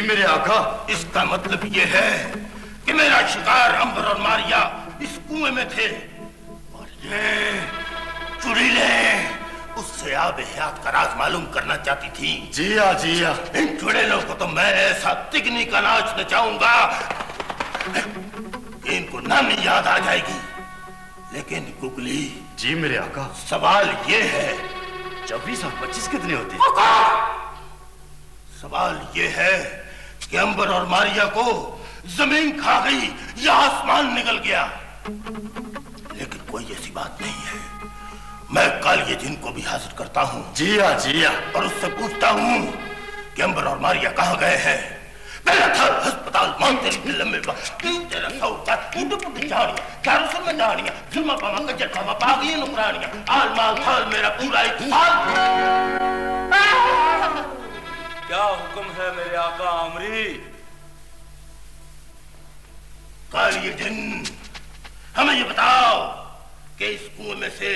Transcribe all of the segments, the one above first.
मेरे आका। इसका मतलब ये है कि मेरा शिकार अंबर और मारिया इस कुएं में थे और ये चुड़ैले उससे आब हयात का राज मालूम करना चाहती थी। जिया जिया। इन चुड़ैलों को तो मैं ऐसा तिगनी का नाच नचाऊंगा कि इनको नानी याद आ जाएगी। लेकिन कुकली। जी मेरे आका। सवाल ये है 24 और 25 कितने होते? सवाल ये है कि अंबर और मारिया को जमीन खा गई या आसमान निकल गया। लेकिन कोई ऐसी बात नहीं है। मैं कल ये जिनको भी हाजिर करता हूँ। जिया जिया। और उससे पूछता हूँ कि अंबर और मारिया कहाँ गए हैं। पहला था अस्पताल मांगते रहे लंबे तेरा सौता इंदु पुटी झाड़ियाँ चारों सर में झाड़ियाँ जुल्मा पामा कजर पामा पागी नुकरानियाँ आल माल थाल मेरा पूरा एक साल। क्या हुक्म है मेरे आका अमरी? कल ये दिन हमें ये बताओ कि इस कुएं में से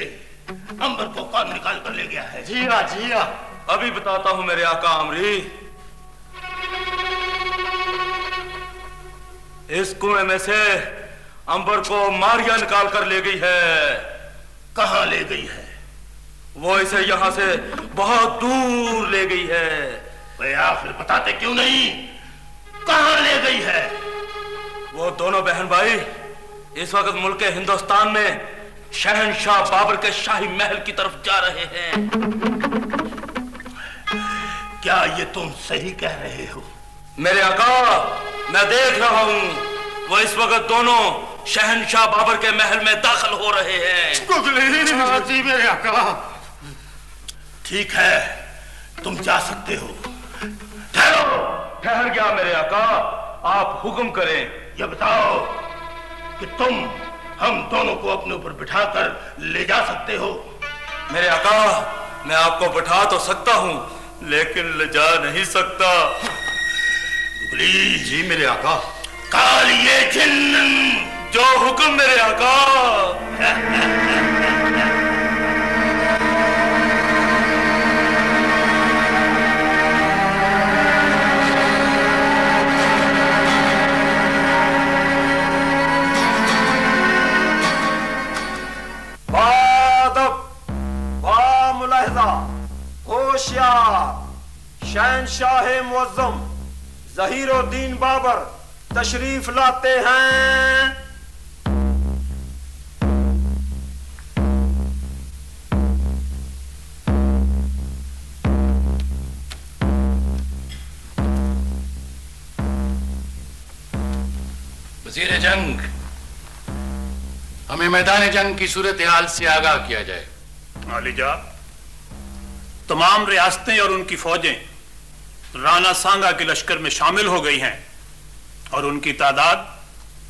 अंबर को कौन निकाल कर ले गया है। जिया जिया। अभी बताता हूं मेरे आका अमरी। इस कुएं में से अंबर को मारिया निकाल कर ले गई है। कहां ले गई है? वो इसे यहां से बहुत दूर ले गई है। वे आखिर बताते क्यों नहीं? कहां ले गई है? वो दोनों बहन भाई इस वक्त मुल्क हिंदुस्तान में शहंशाह बाबर के शाही महल की तरफ जा रहे हैं। क्या ये तुम सही कह रहे हो? मेरे आका, मैं देख रहा हूं वो इस वक्त दोनों शहंशाह बाबर के महल में दाखिल हो रहे हैं। जी मेरे आका। ठीक है, तुम जा सकते हो। ठहरो। ठहर गया मेरे आका, आप हुक्म करें। ये बताओ कि तुम हम दोनों को अपने ऊपर बिठाकर ले जा सकते हो? मेरे आका, मैं आपको बिठा तो सकता हूं लेकिन ले जा नहीं सकता। जी मेरे आका। कालिए जिन्न। जो हुक्म मेरे आका। शहंशाह मुअज्जम ज़हीरुद्दीन बाबर तशरीफ लाते हैं। वज़ीर जंग, हमें मैदान जंग की सूरत हाल से आगाह किया जाए। आलिजा, तमाम रियासतें और उनकी फौजें राणा सांगा के लश्कर में शामिल हो गई हैं और उनकी तादाद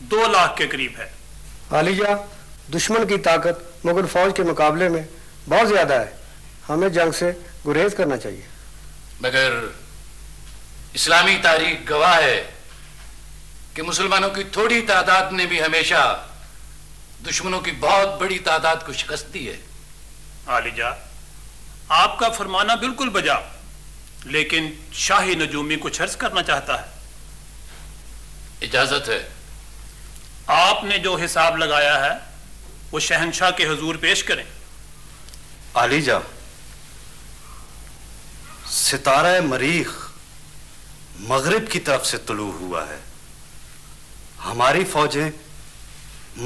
2 लाख के करीब है। आलिजा, दुश्मन की ताकत मुगल फौज के मुकाबले में बहुत ज्यादा है। हमें जंग से गुरेज करना चाहिए। मगर इस्लामी तारीख गवाह है कि मुसलमानों की थोड़ी तादाद ने भी हमेशा दुश्मनों की बहुत बड़ी तादाद को शिकस्त दी है। आलिजा, आपका फरमाना बिल्कुल बजा, लेकिन शाही नजूमी कुछ अर्ज करना चाहता है। इजाजत है। आपने जो हिसाब लगाया है वो शहंशाह के हुजूर पेश करें। आलिजा, सितारा मरीख मगरिब की तरफ से तुलू हुआ है। हमारी फौजें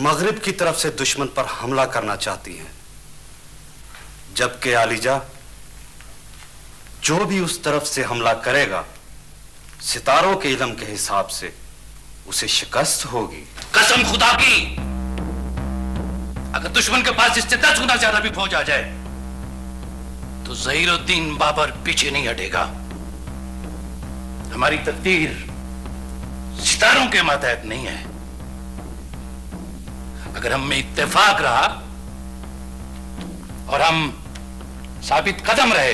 मगरिब की तरफ से दुश्मन पर हमला करना चाहती हैं, जबकि आलिजा, जो भी उस तरफ से हमला करेगा सितारों के इल्म के हिसाब से उसे शिकस्त होगी। कसम खुदा की, अगर दुश्मन के पास इससे 10 गुना ज्यादा भी फौज आ जाए तो ज़हीरुद्दीन बाबर पीछे नहीं हटेगा। हमारी तकदीर सितारों के मातहत नहीं है। अगर हम में इत्तेफाक रहा और हम साबित कदम रहे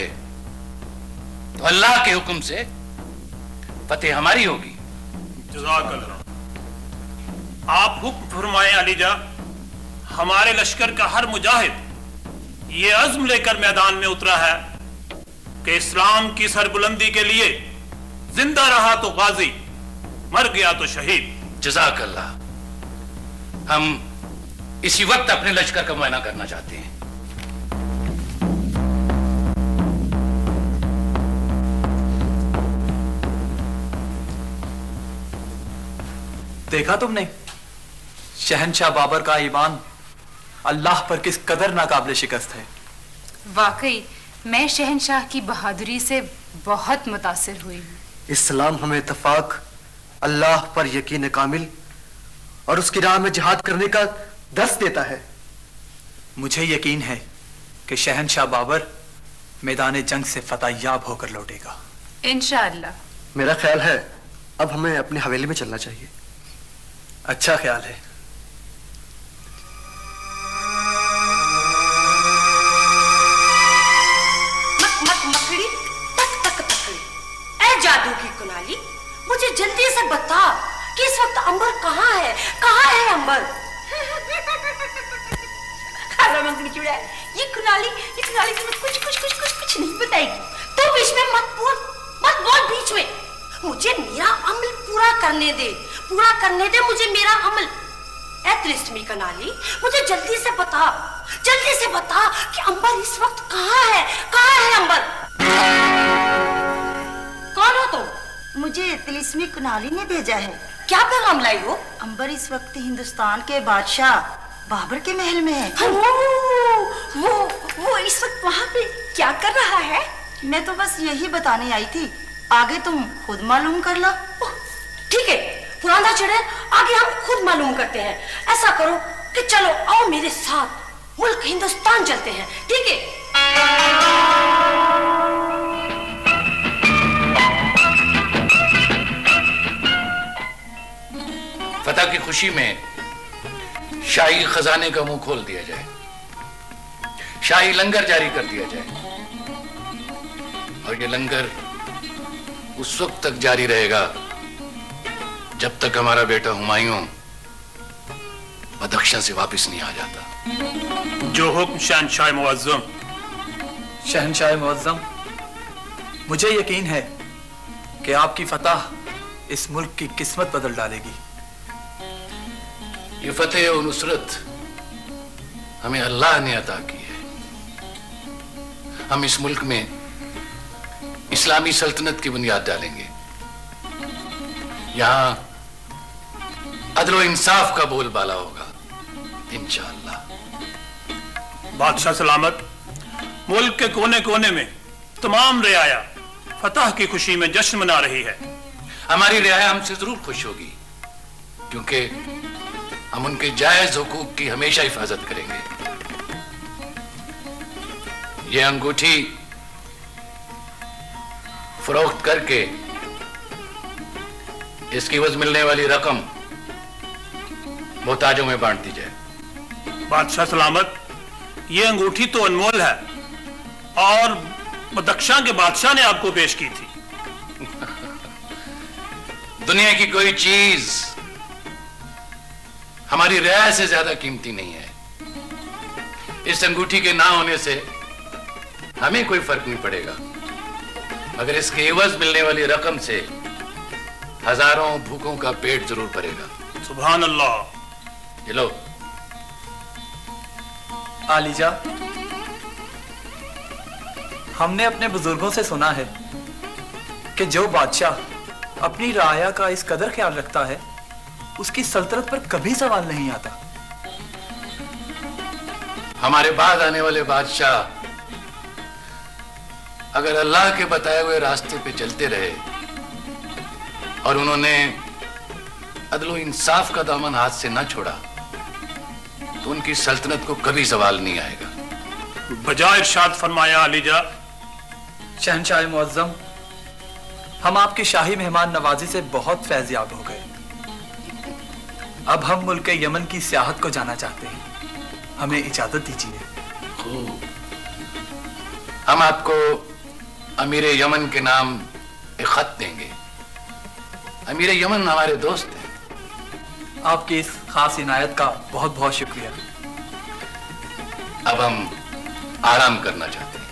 तो अल्लाह के हुक्म से फतेह हमारी होगी। जज़ाकल्लाह। आप हुक्म फरमाएं आलिजा। हमारे लश्कर का हर मुजाहिद ये अज़्म लेकर मैदान में उतरा है कि इस्लाम की सरबुलंदी के लिए जिंदा रहा तो गाजी, मर गया तो शहीद। जज़ाकल्लाह। हम इसी वक्त अपने लश्कर का मुआयना करना चाहते हैं। देखा तुमने शहनशाह बाबर का ईमान अल्लाह पर किस कदर नाकाबिले शिकस्त है। वाकई मैं शहनशाह की बहादुरी से बहुत मुतासिर हुई हूँ। इस्लाम हमें इत्तफाक, अल्लाह पर यकीन कामिल और उसकी राह में जिहाद करने का दर्स देता है। मुझे यकीन है कि शहनशाह बाबर मैदान जंग से फतह याब होकर लौटेगा। इंशाअल्लाह। मेरा ख्याल है अब हमें अपनी हवेली में चलना चाहिए। अच्छा ख्याल है। मकड़ी तक तक तकड़ी, ऐ जादू की कुनाली, मुझे जल्दी से बता कि इस वक्त अंबर कहाँ है? कहाँ है अंबर? ये कुनाली तुम्हें कुछ नहीं बताएगी। तो बीच में मत बोल बीच में। मुझे मेरा अमल पूरा करने दे मुझे मेरा अमल। ऐ त्रिस्मी कुनाली, मुझे जल्दी से बता कि अंबर इस वक्त कहाँ है अंबर? कौन हो तुम? मुझे तिलिस्मी कुनाली ने भेजा है। क्या पैगाम लाई हो? अंबर इस वक्त हिंदुस्तान के बादशाह बाबर के महल में है। वो इस वक्त वहाँ पे क्या कर रहा है? मैं तो बस यही बताने आई थी, आगे तुम खुद मालूम कर लो। ठीक है, पुराना चढ़े, आगे हम खुद मालूम करते हैं। ऐसा करो कि चलो आओ मेरे साथ, मुल्क हिंदुस्तान चलते हैं। ठीक है? फतह की खुशी में शाही खजाने का मुंह खोल दिया जाए, शाही लंगर जारी कर दिया जाए, और ये लंगर उस वक्त तक जारी रहेगा जब तक हमारा बेटा हुमायूं बदख्शां से वापस नहीं आ जाता। जो हुक्म शहनशाह मुअज्जम। शहनशाह मुअज्जम, मुझे यकीन है कि आपकी फतह इस मुल्क की किस्मत बदल डालेगी। ये फतेह और नुसरत हमें अल्लाह ने अता की है। हम इस मुल्क में इस्लामी सल्तनत की बुनियाद डालेंगे। यहां अदल और इंसाफ का बोलबाला होगा इंशाअल्लाह। बादशाह सलामत। मुल्क के कोने कोने में तमाम रियाया फतह की खुशी में जश्न मना रही है। हमारी रियाया हमसे जरूर खुश होगी, क्योंकि हम उनके जायज हुकूक की हमेशा हिफाजत करेंगे। ये अंगूठी फरोख्त करके इसकी वजह मिलने वाली रकम मोहताजों में बांट दी जाए। बादशाह सलामत, ये अंगूठी तो अनमोल है और बदख्शां के बादशाह ने आपको पेश की थी। दुनिया की कोई चीज हमारी रियाया से ज्यादा कीमती नहीं है। इस अंगूठी के ना होने से हमें कोई फर्क नहीं पड़ेगा, मगर इसके एवज मिलने वाली रकम से हजारों भूखों का पेट जरूर भरेगा। सुभान अल्लाह। ये लो। आलीजा, हमने अपने बुजुर्गों से सुना है कि जो बादशाह अपनी राया का इस कदर ख्याल रखता है उसकी सल्तनत पर कभी सवाल नहीं आता। हमारे बाद आने वाले बादशाह अगर अल्लाह के बताए हुए रास्ते पे चलते रहे और उन्होंने अदल इंसाफ का दामन हाथ से न छोड़ा तो उनकी सल्तनत को कभी सवाल नहीं आएगा। बजाय इरशाद फरमाया अलीजा। शहनशाह मुअज्जम, हम आपकी शाही मेहमान नवाजी से बहुत फैज़याब हो गए। अब हम मुल्क यमन की सियाहत को जाना चाहते हैं, हमें इजाजत दीजिए। हम आपको अमीर यमन के नाम एक खत देंगे। अमीर यमन हमारे दोस्त हैं। आपकी इस खास इनायत का बहुत बहुत शुक्रिया। अब हम आराम करना चाहते हैं।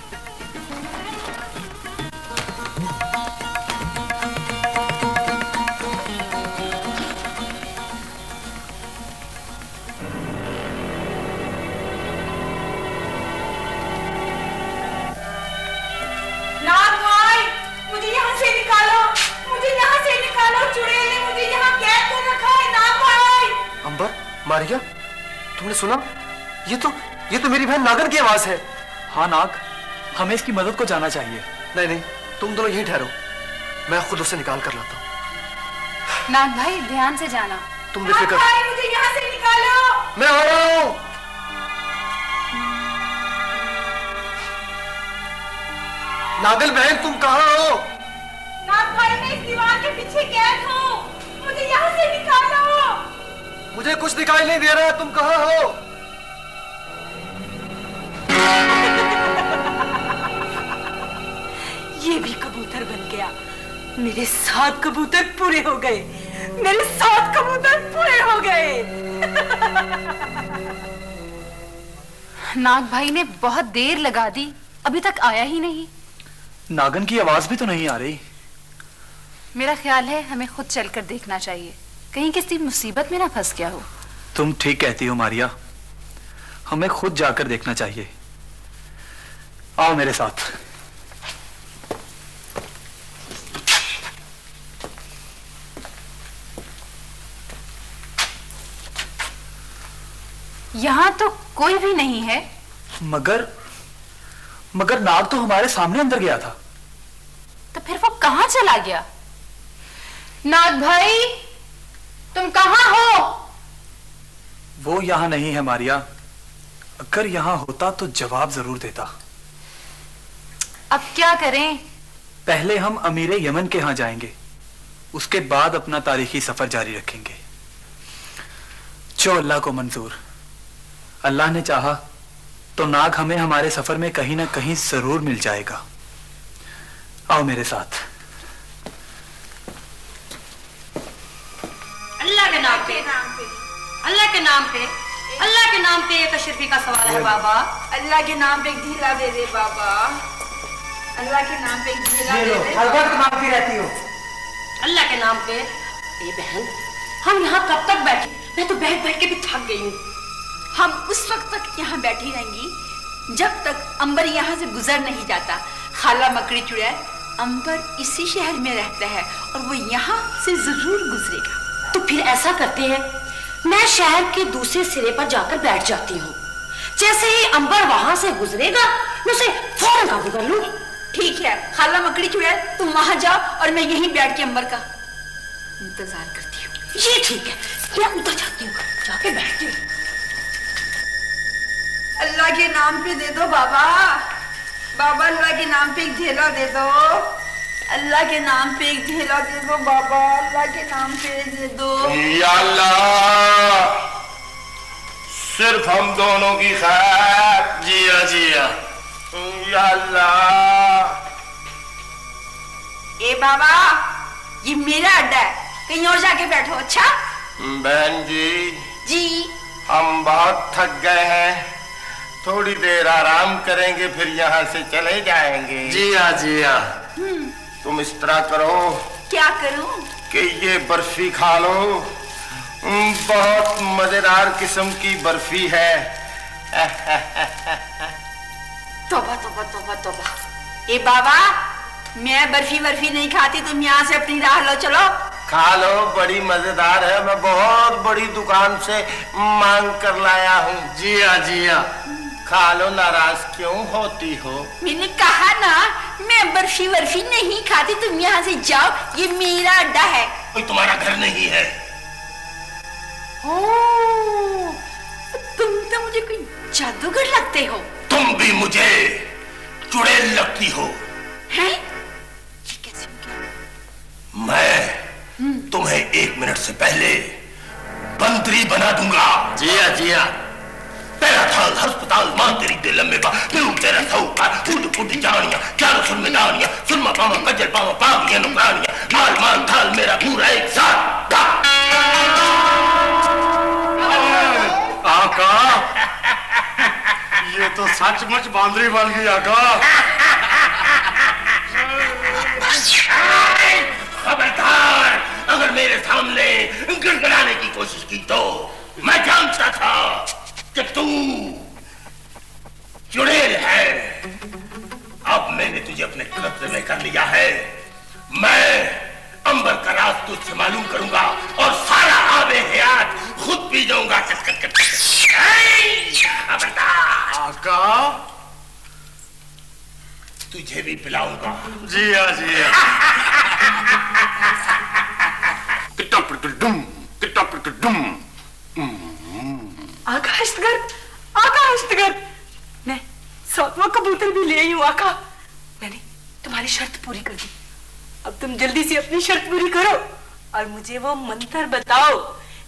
मारिया, तुमने सुना? ये तो मेरी बहन नागन की आवाज है। हाँ नाग, हमें इसकी मदद को जाना चाहिए। नहीं नहीं, तुम दोनों यहीं ठहरो, मैं खुद उसे निकाल कर लाता हूँ। नाग भाई ध्यान से जाना। तुम बेफिक्र। मुझे यहाँ से निकालो। मैं आ रहा हूँ। नागन बहन, तुम कहाँ हो? नाग भाई, मैं इस दीवार के पीछे कैद हूँ, मुझे यहाँ से निकालो। मुझे कुछ दिखाई नहीं दे रहा, तुम कहाँ हो? ये भी कबूतर बन गया। मेरे 7 कबूतर पूरे हो गए, मेरे 7 कबूतर पूरे हो गए। नाग भाई ने बहुत देर लगा दी, अभी तक आया ही नहीं। नागन की आवाज भी तो नहीं आ रही। मेरा ख्याल है हमें खुद चलकर देखना चाहिए, कहीं किसी मुसीबत में ना फंस गया हो। तुम ठीक कहती हो मारिया, हमें खुद जाकर देखना चाहिए। आओ मेरे साथ। यहाँ तो कोई भी नहीं है। मगर नाग तो हमारे सामने अंदर गया था। तो फिर वो कहाँ चला गया? नाग भाई, तुम कहाँ हो? वो यहाँ नहीं है मारिया, अगर यहाँ होता तो जवाब जरूर देता। अब क्या करें? पहले हम अमीर यमन के यहाँ जाएंगे, उसके बाद अपना तारीखी सफर जारी रखेंगे। जो अल्लाह को मंजूर। अल्लाह ने चाहा तो नाग हमें हमारे सफर में कहीं ना कहीं जरूर मिल जाएगा। आओ मेरे साथ। अल्लाह के नाम पे, अल्लाह के नाम पे, अल्लाह के नाम पे एक अशरफी का सवाल है बाबा। अल्लाह के नाम पे एक ढीला दे दे बाबा, अल्लाह के नाम पे एक ढीला दे दे। हर वक्त मांगती रहती हो। अल्लाह के नाम पे। ए बहन, हम यहाँ कब तक बैठे? मैं तो बैठ बैठ के भी थक गई हूँ। हम उस वक्त तक यहाँ बैठी रहेंगी जब तक अंबर यहाँ से गुजर नहीं जाता। खाला मकड़ी चुड़ैल, अंबर इसी शहर में रहता है और वो यहाँ से जरूर गुजरेगा। तो फिर ऐसा करते हैं, मैं शहर के दूसरे सिरे पर जाकर बैठ जाती हूँ। जैसे ही अंबर वहां से गुजरेगा, मैं उसे फौरन काबू कर लूंगी। ठीक है खाला मकड़ी चुड़ैल, तुम वहां जाओ और मैं यहीं बैठ के अंबर का इंतजार करती हूँ। ये ठीक है, मैं उतर जाती हूँ, जाके बैठती हूँ। अल्लाह के नाम पे दे दो बाबा, बाबा अल्लाह के नाम पे एक ढेला दे दो, अल्लाह के नाम पे एक ढेला दे दो बाबा, अल्लाह के नाम पे दे दो। या अल्लाह, सिर्फ हम दोनों की खैर। जिया जिया। या अल्लाह। ए बाबा, ये मेरा अड्डा है, कहीं और जाके बैठो। अच्छा बहन जी, जी हम बहुत थक गए हैं, थोड़ी देर आराम करेंगे फिर यहाँ से चले जाएंगे। जिया जिया। तुम इस तरह करो। क्या करूं? कि ये बर्फी खा लो, बहुत मजेदार किस्म की बर्फी है। तौबा तौबा तौबा तौबा। ए बाबा, मैं बर्फी वर्फी नहीं खाती, तुम यहाँ से अपनी राह लो। चलो खा लो, बड़ी मजेदार है, मैं बहुत बड़ी दुकान से मांग कर लाया हूँ। जिया जिया। खा लो, नाराज क्यों होती हो? मैंने कहा ना, मैं बर्फी वर्फी नहीं खाती, तुम यहाँ से जाओ, ये मेरा अड्डा है। कोई तुम्हारा घर नहीं है। ओह, तुम तो मुझे कोई जादूगर लगते हो। तुम भी मुझे चुड़ैल लगती हो। हैं? मैं तुम्हें 1 मिनट से पहले बंदरी बना दूंगा। जिया जिया। तेरा थाल अस्पताल मां तेरी दिल में बा, तू तेरा सौका उड़ उड़ जानिया, क्या रसुल में दानिया, सुरमा पावा कजल पावा पावियां नुकरानिया, माल मान थाल मेरा पूरा एक साथ। आका, ये तो सचमुच बांदरी बन गई आका। खबरदार, अगर मेरे सामने गिड़गिड़ाने की कोशिश की तो मैं जानता था कि तू चुड़ैल है। अब मैंने तुझे अपने कब्जे में कर लिया है। मैं अंबर का राज तुझसे मालूम करूंगा और सारा हयात खुद पी जाऊंगा। खबरदार। आका तुझे भी पिलाऊंगा। जिया जिया। आका हस्तगर्द, आका हस्तगर्द, मैं 7वां कबूतर भी ले आई हूँ आका। मैंने तुम्हारी शर्त पूरी कर दी, अब तुम जल्दी से अपनी शर्त पूरी करो और मुझे वो मंत्र बताओ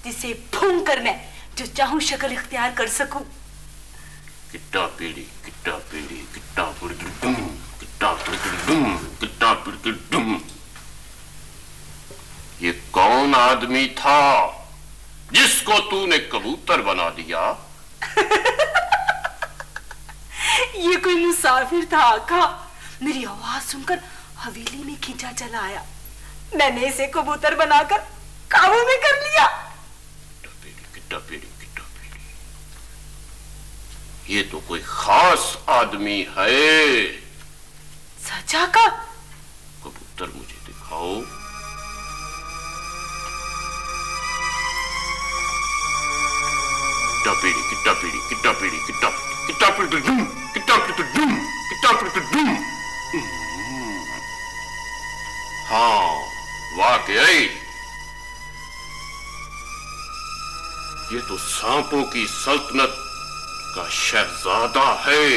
जिसे फूंक कर मैं जो चाहूं शक्ल इख्तियार कर सकूं। किट्टा पीड़ी किट्टा पीड़ी किट्टा पीड़ी डुम किट्टा पीड़ी डुम किट्टा पीड़ी डुम। ये कौन आदमी था जिसको तूने कबूतर बना दिया? ये कोई मुसाफिर था आका, मेरी आवाज सुनकर हवेली में खींचा चला आया, मैंने इसे कबूतर बनाकर काबू में कर लिया। किट्टा पीड़ी ये तो कोई खास आदमी है। सच आका? कबूतर मुझे दिखाओ। किट्टा पीड़ी किट्टा पीड़ी किट्टा किट्टा पीड़ी डुम किट्टा पीड़ी डुम किट्टा पीड़ी डुम। हाँ वाकई ये तो सांपों की सल्तनत का शहजादा है,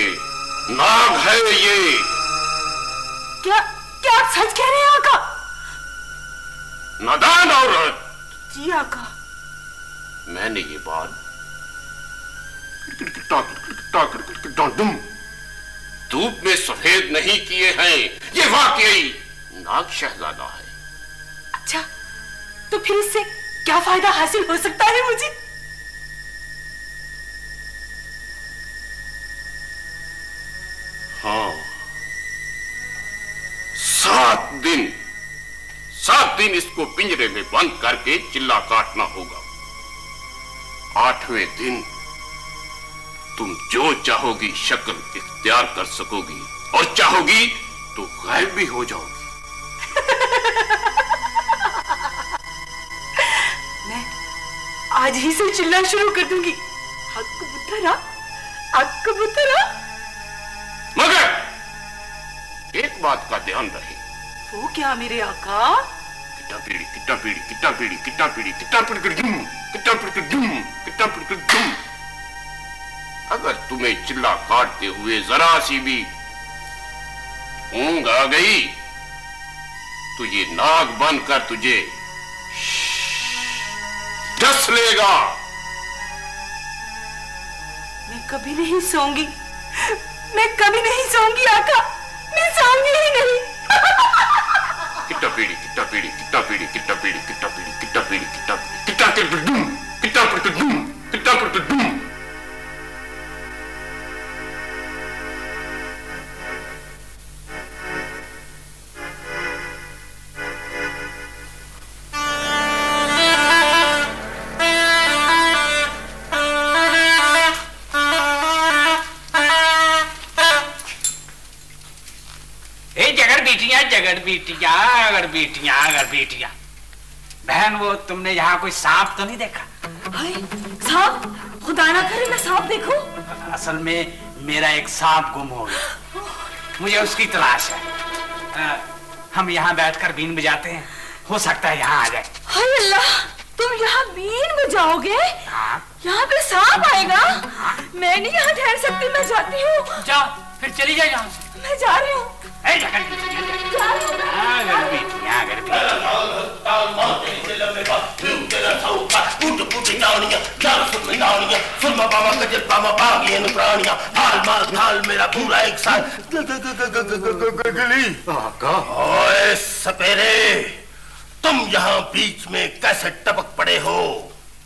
नाग है ये। क्या क्या आप सच कह रहे हैं आका? नादान औरत। जी आका। मैंने ये बात धूप में सफेद नहीं किए हैं, ये वाकई नाग शहजादा है। अच्छा तो फिर इससे क्या फायदा हासिल हो सकता है मुझे? हाँ 7 दिन इसको पिंजरे में बंद करके चिल्ला काटना होगा। 8वें दिन तुम जो चाहोगी शक्ल इख्तियार कर सकोगी और चाहोगी तो गायब भी हो जाओगी। मैं आज ही से चिल्ला शुरू कर दूंगी, हक कबूतरा, हक कबूतरा। मगर एक बात का ध्यान रहे। वो क्या मेरे आका? किट्टा पीड़ी किट्टा पीड़ी किट्टा पीड़ी किट्टा पीड़ी किट्टा पीड़ी डुम किट्टा पीड़ी डुम किट्टा पीड़ी डुम। अगर तुम्हें चिल्ला काटते हुए जरा सी भी ऊंघ आ गई तो ये नाग बनकर तुझे डस लेगा। मैं कभी नहीं सोऊंगी, मैं कभी नहीं सोऊंगी आका, मैं सोऊंगी ही नहीं। किट्टा पीड़ी किट्टा पीड़ी किट्टा पीड़ी किट्टा पीड़ी किट्टा पीड़ी किट्टा पीड़ी किट्टा किट्टा पीड़ी डुम किट्टा पीड़ी डुम किट्टा पीड़ी डुम। अगर बेटियां बहन, वो तुमने यहाँ कोई सांप तो नहीं देखा? सांप? खुदा ना करे मैं सांप देखूं। असल में मेरा एक सांप गुम हो गया, मुझे उसकी तलाश है। हम यहाँ बैठकर बीन बजाते हैं, हो सकता है यहाँ आ जाए। हाय अल्लाह, तुम यहाँ बीन बजाओगे? यहाँ पे सांप आएगा? मैं नहीं यहाँ ठहर सकती, मैं जाती हूँ। जाओ, फिर चली जाए यहाँ से। मैं जा रही हूँ। मेरा पूरा एक साल ओए सपेरे, तुम यहाँ बीच में कैसे टपक पड़े हो?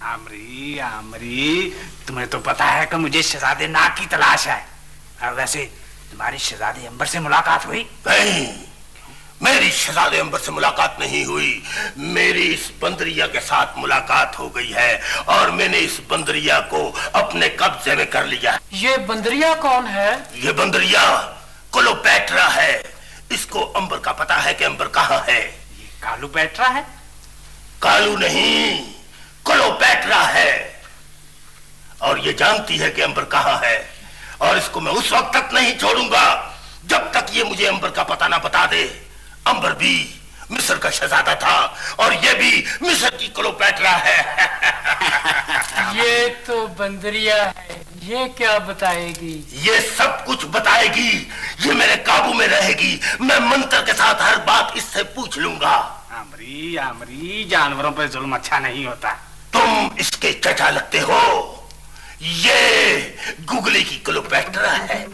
आमरी आमरी, तुम्हें तो पता है कि मुझे शहजादे नाग की तलाश है। और वैसे तुम्हारी शहजादे अंबर से मुलाकात हुई? नहीं, मेरी शहजादे अंबर से मुलाकात नहीं हुई। मेरी इस बंदरिया के साथ मुलाकात हो गई है और मैंने इस बंदरिया को अपने कब्जे में कर लिया। ये बंदरिया कौन है? ये बंदरिया क्लोपेट्रा है। इसको अंबर का पता है कि अंबर कहाँ है। ये कालू पेट्रा है? कालू नहीं, क्लोपेट्रा है और ये जानती है कि अंबर कहां है, और इसको मैं उस वक्त तक नहीं छोड़ूंगा जब तक ये मुझे अंबर का पता ना बता दे। अंबर भी मिस्र का शहजादा था और ये भी मिस्र की क्लोपेट्रा है। ये तो बंदरिया है, ये क्या बताएगी? ये सब कुछ बताएगी, ये मेरे काबू में रहेगी। मैं मंत्र के साथ हर बात इससे पूछ लूंगा। आमरी आमरी, जानवरों पर जुल्म अच्छा नहीं होता। तुम इसके चचा लगते हो। ये गुगली की क्लोपेट्रा है।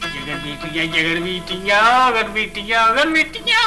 जगर बेटियां, जगर बेटियां, अगर बेटियां, अगर बेटियां।